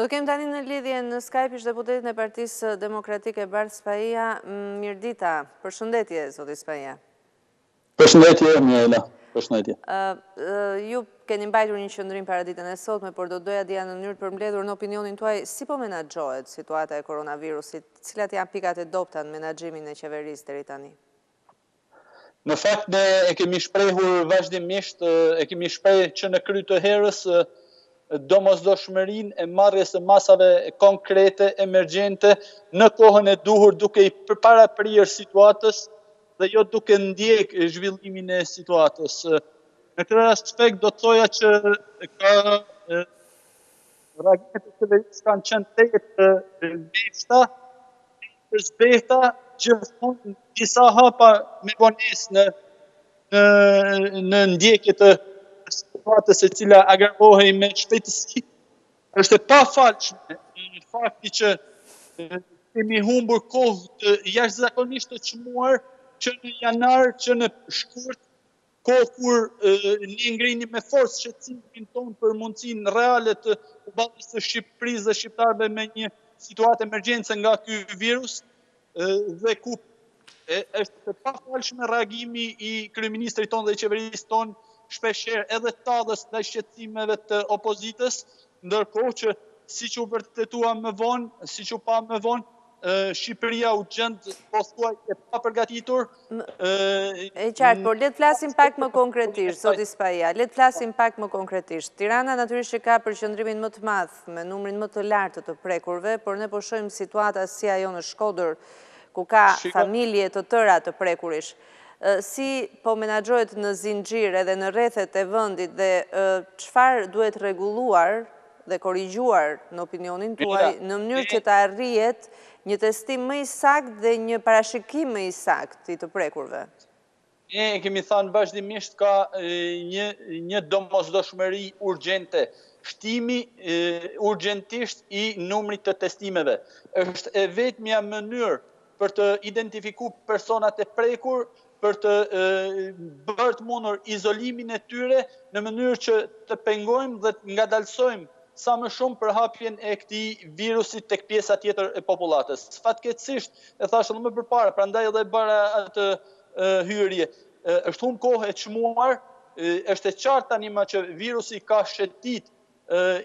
Do të kemi tani në lidhje në Skype ish deputetin e Partisë Demokratike Bart Spaia. Mirdita, përshëndetje, zoti Spaia. Përshëndetje, Mirela. Përshëndetje. Ju keni mbajtur një qëndrim para ditën e sotme, por do doja dija në mënyrë të përmbledhur në opinionin tuaj si po menaxhohet situata e koronavirusit, cilat janë pikat e dobta në menaxhimin e qeverisë deri tani? Në fakt ne e kemi shprehur vazhdimisht, e kemi shprehur që në kry të herës domosdoshmërinë e marrjes së masave konkrete, emergjente, në kohën e duhur, duke i përparaprirë situatës dhe jo duke ndjek zhvillimin e situatës. Në këtë aspekt do të thoja që ka reagimet e qeverisë kanë qenë të zbehta, të zbehta, gjithmonë disa hapa me vonesë në ndjekje të situatës e cila agravohej me shpejtësi. Është e pafalshme në fakti që kemi humbur kohë të jashtëzakonisht të çmuar që në janar, që në shkurt, kohë kur ne ngrinim me forcë shqetësimin tonë për mundësinë reale të përballjes së Shqipërisë dhe shqiptarëve me një situatë emergjence nga ky virus, dhe ku është e pafalshme reagimi i kryeministrit tonë dhe i qeverisë tonë shpeshherë edhe tallës ndaj shqetësimeve të opozitës, ndërkohë që siç u vërtetua më vonë, siç u pa më vonë, Shqipëria u gjend pothuaj e papërgatitur. E qartë, por le të flasim pak më konkretisht, zoti Spaia, le të flasim pak më konkretisht. Tirana natyrisht që ka përqendrimin më të madh me numrin më të lartë të prekurve, por ne po shohim situata si ajo në Shkodër, ku ka familje të tëra të prekurish. Si po menaxhohet në zinxhir edhe në rrethet e vendit dhe çfarë duhet rregulluar dhe korrigjuar në opinionin tuaj në mënyrë që të arrihet një testim më i saktë dhe një parashikim më i saktë i të prekurve? Ne kemi thënë vazhdimisht ka një domosdoshmëri urgjente. Shtimi urgjentisht i numrit të testimeve. Është e vetmja mënyrë për të identifikuar personat e prekur, për të bërë të mundur izolimin e tyre në mënyrë që të pengojmë dhe të ngadalsojmë sa më shumë për hapjen e këtij virusi tek pjesa tjetër e popullatës. Fatkeqësisht, e thash edhe më përpara, prandaj edhe bëra atë hyrje. Është humbur kohë e çmuar, është e qartë tani më që virusi ka shëtit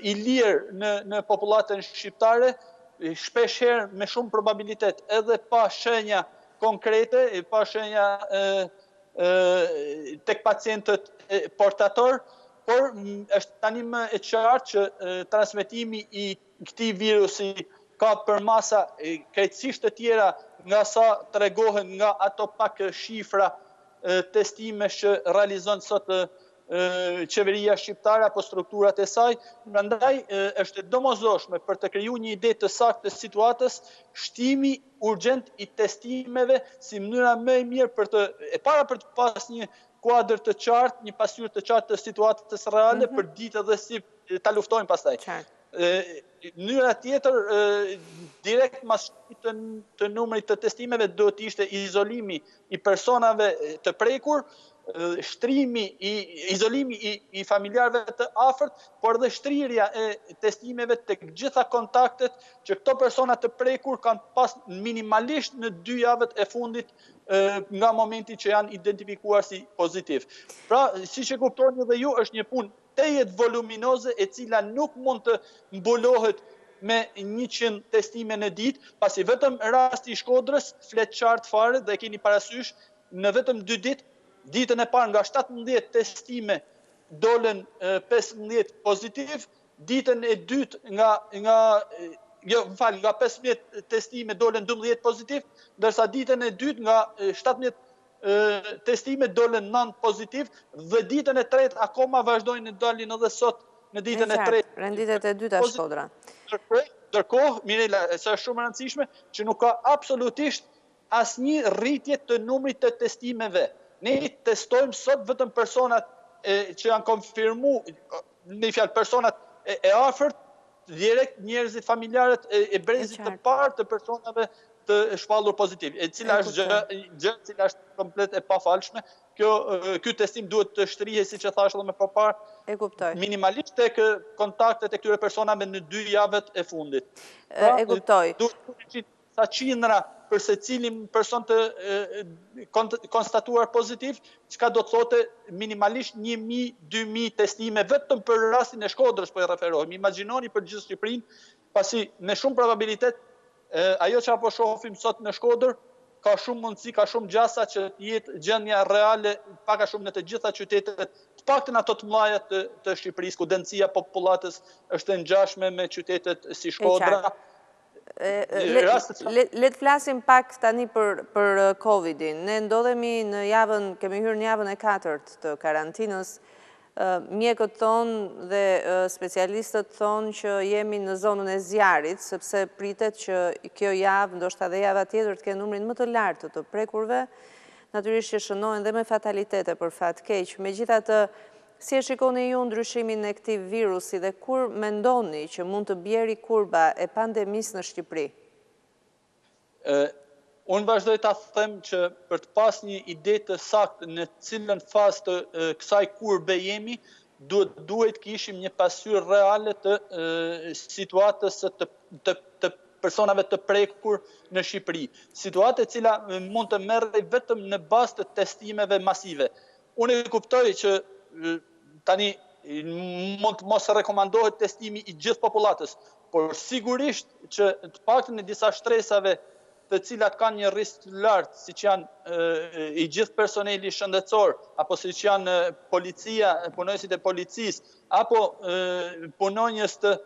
i lirë në popullatën shqiptare, shpeshherë me shumë probabilitet edhe pa shenja konkrete, pa shenja tek pacientët portator, por është tani më e qartë që transmetimi i këtij virusi ka përmasa krejtësisht të tjera nga sa tregohen nga ato pak shifra testimesh që realizon sot qeveria shqiptare apo strukturat e saj. Prandaj është domosdoshme për të krijuar një ide të saktë të situatës, shtimi urgjent i testimeve si mënyra më e mirë për të pas një kuadër të qartë, një pasqyrë të qartë të situatës reale për ditë dhe si ta luftojmë pastaj. Mënyra tjetër, direkt mas të numrit të testimeve duhet ishte izolimi i personave të prekur, izolimi i familjarëve të afërt, por dhe shtrirja e testimeve tek gjitha kontaktet që këto persona të prekur kanë pas minimalisht në 2 javët e fundit nga momenti që janë identifikuar si pozitiv. Pra, siç e kuptoni edhe ju, është një punë tejet voluminoze e cila nuk mund të mbulohet me 100 testime në ditë, pasi vetëm rasti i Shkodrës flet qartë fare dhe keni parasysh në vetëm 2 ditë, ditën e parë nga 17 testime dolen 15 pozitiv, ditën e dytë nga 15 testime dolen 12 pozitiv, ndërsa ditën e dytë nga 17 testime dolen 9 pozitiv dhe ditën e tretë akoma vazhdojnë të dalin edhe sot në ditën e tretë. Renditet e dyta Shkodra. Ndërkohë, Mirela, është shumë e rëndësishme që nuk ka absolutisht asnjë rritje të numrit të testimeve. Ne testojmë sot vetëm personat që janë konfirmuar, në fjalë personat e afërt, direkt njerëzit familjarët e brezit të parë të personave të shpallur pozitiv, e cila është gjë cila është komplet e pafalshme. Ky testim duhet të shtrihet, siç e thash edhe më parë, E kuptoj. minimalisht tek kontaktet e këtyre personave në 2 javët e fundit. E kuptoj. Duhet sa qindra për secilin person të konstatuar pozitiv, çka do të thote minimalisht 1000-2000 testime vetëm për rastin e Shkodrës po e referohem. Imagjinoni për gjithë Shqipërinë, pasi me shumë probabilitet ajo që apo shohim sot në Shkodër ka shumë mundësi, ka shumë gjasa që të jetë gjendja reale pak a shumë në të gjitha qytetet, të paktën ato të mëdha të Shqipërisë, ku densija popullatës është e ngjashme me qytetet si Shkodra. Le të flasim pak tani për Covidin. Ne ndodhemi kemi hyrë në javën e 4 të karantinës. Mjekët thonë dhe specialistët thonë që jemi në zonën e zjarit, sepse pritet që kjo javë, ndoshta dhe java tjetër, të kenë numrin më të lartë të prekurve, natyrisht që shënohen dhe me fatalitete për fat keq. Megjithatë, si e shikoni ju ndryshimin e këtij virusi dhe kur mendoni që mund të bjeri kurba e pandemisë në Shqipëri? Unë vazhdoj ta them që për të pas një ide të saktë në cilën fazë të kësaj kurbe jemi, duhet kishim një pasqyrë reale të situatës të personave të prekur në Shqipëri. Situatë e cila mund të merrej vetëm në bazë të testimeve masive. Unë e kuptoj që tani mund të mos rekomandohet testimi i gjithë popullatës, por sigurisht që të paktën në disa shtresave të cilat kanë një risk të lartë, siç janë i gjithë personeli shëndetësor, apo siç janë policia, punonësit e policisë, apo punonjës të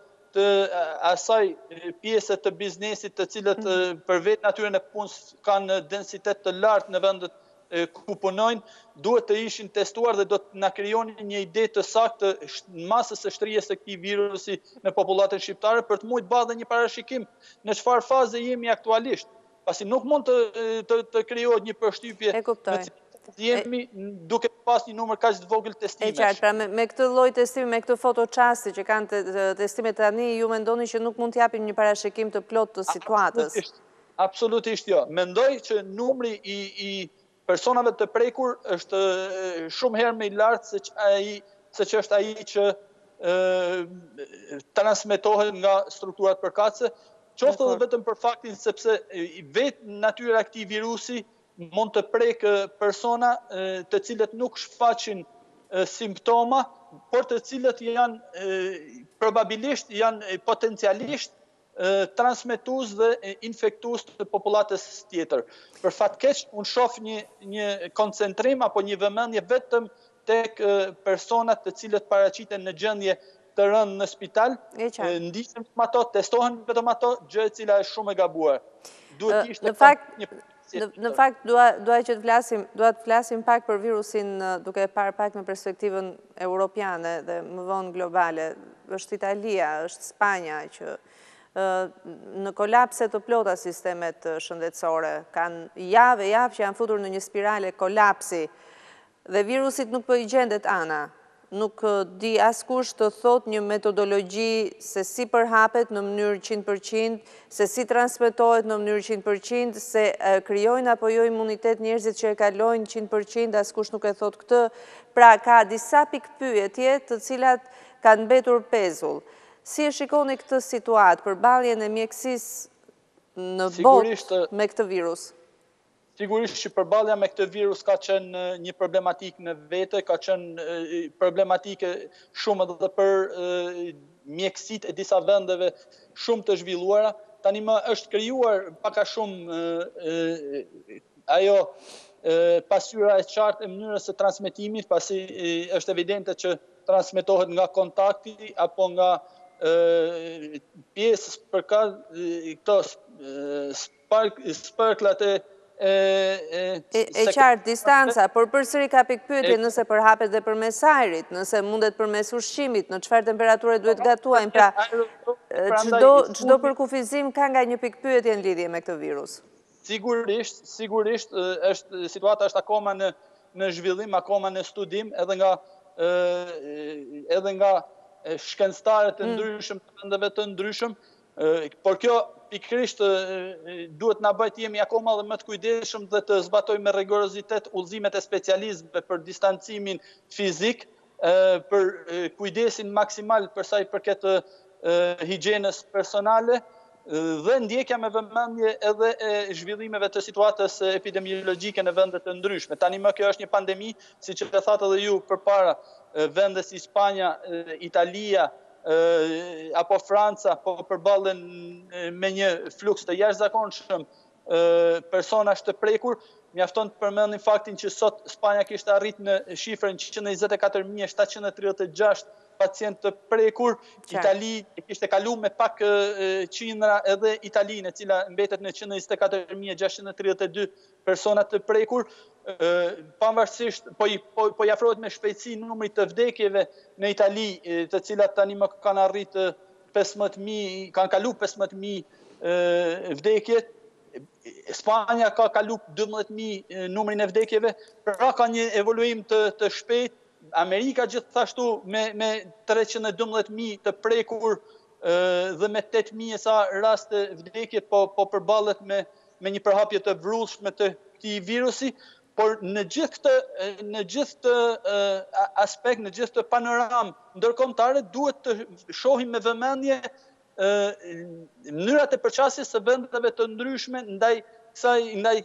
asaj pjese të biznesit të cilët për vetë natyrën e punës kanë densitet të lartë në vendet ku punojnë, duhet të ishin testuar dhe do të na krijonin një ide të saktë të masës së shtrijes së këtij virusi në popullatën shqiptare për të mujt ballë një parashikim në çfarë faze jemi aktualisht. Pasi nuk mund të krijohet një përshtypje në cilën jemi duke pas një numër kaq të vogël testimesh. E qartë, pra me këtë lloj testimi, me këtë fotoçasti që kanë testimet tani, ju mendoni që nuk mund t'japim një parashikim të plotë të situatës? Absolutisht jo. Mendoj që numri i personave të prekur është shumë herë më i lartë se që është ai që transmetohet nga strukturat përkatëse, qoftë edhe vetëm për faktin sepse vetë natyra e këtij virusi mund të prekë persona të cilët nuk shfaqin simptoma, por të cilët probabilisht janë potencialisht transmetues dhe infektues të popullatës tjetër. Për fat keq, unë shoh një koncentrim apo një vëmendje vetëm tek personat të cilët paraqiten në gjendje të rënë në spital, ndiqen vetëm ato, testohen vetëm ato, gjë e cila është shumë e gabuar. Në fakt, dua që të flasim pak për virusin duke parë pak në perspektivën europiane dhe më vonë globale. Është Italia, është Spanja që në kolapse të plota sistemet shëndetësore, kanë javë që janë futur në një spirale kolapsi dhe virusit nuk po i gjendet ana. Nuk di askush të thot një metodologji se si përhapet në mënyrë 100%, se si transmetohet në mënyrë 100%, se krijojnë apo jo imunitet njerëzit që e kalojnë 100%, askush nuk e thot këtë. Pra ka disa pikpyetje të cilat kanë mbetur pezull. Si e shikoni këtë situatë, përballjen e mjekësisë në botë me këtë virus? Sigurisht që përballja me këtë virus ka qenë një problematikë në vete, ka qenë problematike shumë edhe për mjekësitë e disa vendeve shumë të zhvilluara. Tani më është krijuar pak a shumë ajo pasqyra e qartë e mënyrës së transmetimit, pasi është evidente që transmetohet nga kontakti apo nga pjesë këto sparklat e qartë distanca, por përsëri ka pikpyetje nëse përhapet dhe përmes ajrit, nëse mundet përmes ushqimit, në çfarë temperature duhet gatuajmë, pra çdo përkufizim ka nga një pikpyetje në lidhje me këtë virus. Sigurisht, situata është akoma në zhvillim, akoma në studim, edhe nga shkencëtarët të ndryshëm të vendeve të ndryshëm, por kjo pikërisht duhet na bëjt jemi akoma dhe më të kujdesshëm dhe të zbatojmë me rigorozitet udhëzimet e specialistëve për distancimin fizik, për kujdesin maksimal për sa i përket higjienës personale, dhe ndjekja me vëmendje edhe e zhvillimeve të situatës epidemiologjike në vende të ndryshme. Tani më kjo është një pandemi, siç e thatë edhe ju përpara, vende si Spanja, Italia apo Franca po përballen me një fluks të jashtëzakonshëm personash të prekur. Mjafton të përmendim faktin që sot Spanja kishte arrit në shifrën 124.736 pacient të prekur, Itali kishte kalu me pak qindra edhe Italinë, e cila mbetet në 124.632 persona të prekur, pavarësisht po i afrohet me shpejtësi numri të vdekjeve në Itali, të cilat tani më kanë arrit 15.000, kanë kalu 15.000 vdekje. Spanja ka kalu 12.000 numrin e vdekjeve, pra ka një evoluim të shpejt. Amerika gjithashtu me 312.000 të prekur dhe me 8.000 sa raste vdekje po përballet me një përhapje të vrullshme të këtij virusi, por në gjithë këtë aspekt, në gjithë këtë panoramë ndërkombëtare duhet të shohim me vëmendje mënyrat e përqasjes së vendeve të ndryshme ndaj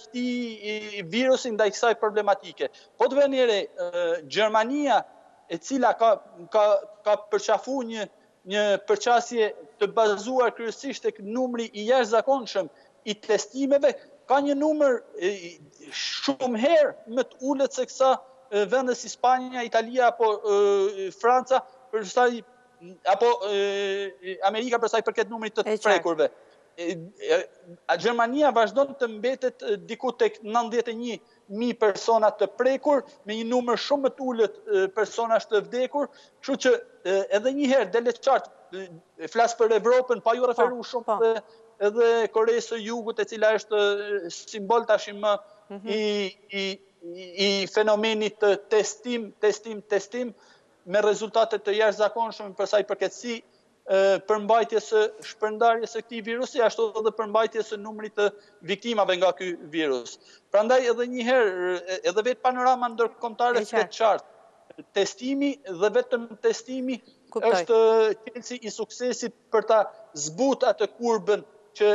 këtij virusi, ndaj kësaj problematike. Po të veni re, Gjermania, e cila ka përqafu një përqasje të bazuar kryesisht tek numri i jashtëzakonshëm i testimeve, ka një numër shumë herë më të ulët se kësa vende si Spanja, Italia apo Franca, apo Amerika për sa i përket numrit të prekurve. Gjermania vazhdon të mbetet diku tek 91.000 persona të prekur, me një numër shumë më të ulët personash të vdekur, kështu që edhe një herë dele qartë, flas për Evropën, pa ju referu shumë edhe Koreas së Jugut, e cila është simbol tashmë i fenomenit të testim me rezultate të jashtëzakonshme për sa i përket si përmbajtjes së shpërndarjes së këtij virusi, ashtu edhe përmbajtjes së numrit të viktimave nga ky virus. Prandaj edhe një herë, edhe vetë panorama ndërkombëtare flet qartë. Testimi dhe vetëm testimi është qelësi i suksesit për ta zbut atë kurbën që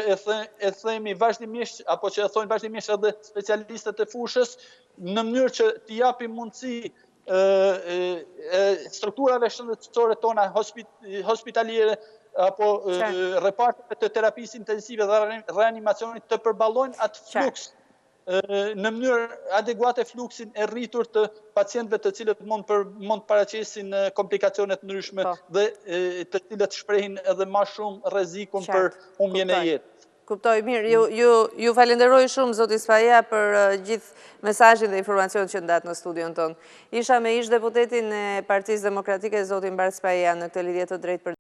e themi vazhdimisht, apo që e thonë vazhdimisht edhe specialistët e fushës, në mënyrë që t'i japim mundësi strukturave shëndetësore tona hospitaliere apo reparteve të terapisë intensive dhe reanimacionit të përballojnë atë fluks në mënyrë adekuate fluksin e rritur të pacientëve të cilët mund paraqesin komplikacione të ndryshme dhe të cilët shprehin edhe më shumë rrezikun për humbjen e jetës. Kuptoj, mirë, ju falenderoj shumë, zoti Spaja, për gjithë mesazhin dhe informacion që ndatë në studion tonë. Isha me ish deputetin e Partisë Demokratike, zotin Bart Spaja, në këtë lidhje të drejtë për